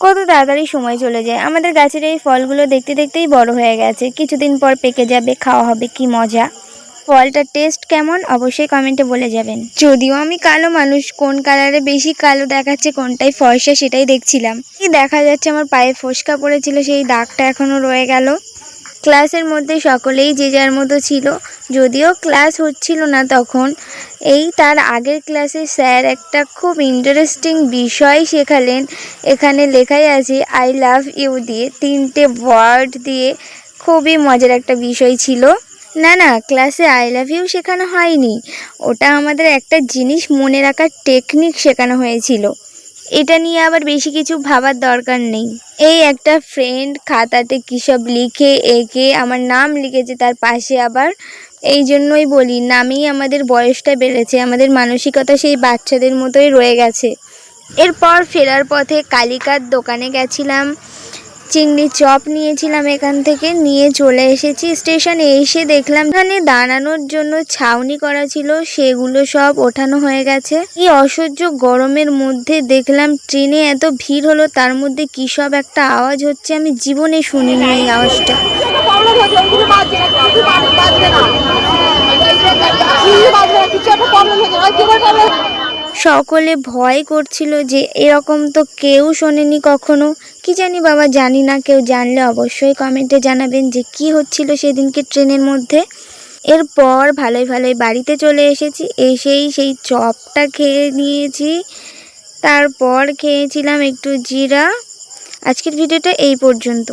কত তাড়াতাড়ি সময় চলে যায়। আমাদের গাছের এই ফলগুলো দেখতে দেখতেই বড় হয়ে গেছে, কিছুদিন পর পেকে যাবে, খাওয়া হবে, কি মজা। ফলটার টেস্ট কেমন অবশ্যই কমেন্টে বলে যাবেন। যদিও আমি কালো মানুষ, কোন কালারে বেশি কালো দেখাচ্ছে, কোনটাই ফর্সা সেটাই দেখছিলাম। কি দেখা যাচ্ছে, আমার পায়ে ফোস্কা পড়েছিল, সেই দাগটা এখনো রয়ে গেল। ক্লাসের মধ্যে সকলেই যে যার মতো ছিল, যদিও ক্লাস হচ্ছিল না তখন। এই তার আগের ক্লাসে স্যার একটা খুব ইন্টারেস্টিং বিষয় শেখালেন। এখানে লেখাই আছে আই লাভ ইউ দিয়ে, 3টে ওয়ার্ড দিয়ে। খুবই মজার একটা বিষয় ছিল। না না, ক্লাসে আই লাভ ইউ শেখানো হয়নি, ওটা আমাদের একটা জিনিস মনে রাখার টেকনিক শেখানো হয়েছিল। এটা নিয়ে আবার বেশি কিছু ভাবার দরকার নেই। এই একটা ফ্রেন্ড খাতাতে কী সব লিখে এঁকে আমার নাম লিখেছে তার পাশে আবার। এই জন্যই বলি, নামেই আমাদের বয়সটা বেড়েছে, আমাদের মানসিকতা সেই বাচ্চাদের মতোই রয়ে গেছে। এরপর ফেরার পথে কালিকার দোকানে গেছিলাম, চিংড়ি চপ নিয়েছিলাম, এখান থেকে নিয়ে চলে এসেছি। স্টেশনে এসে দেখলাম এখানে দাঁড়ানোর জন্য ছাউনি করা ছিল, সেগুলো সব ওঠানো হয়ে গেছে। এই অসহ্য গরমের মধ্যে দেখলাম ট্রেনে এত ভিড় হলো, তার মধ্যে কী সব একটা আওয়াজ হচ্ছে, আমি জীবনে শুনিনি এই আওয়াজটা। সকলে ভয় করছিল যে এরকম তো কেউ শোনেনি কখনো। কি জানি বাবা, জানি না, কেউ জানলে অবশ্যই কমেন্টে জানাবেন যে কি হচ্ছিল সেদিনকে ট্রেনের মধ্যে। এরপর ভালোই ভালোই বাড়িতে চলে এসেছি, এসেই সেই চপটা খেয়ে নিয়েছি, তারপর খেয়েছিলাম একটু জিরা। আজকের ভিডিওটা এই পর্যন্ত।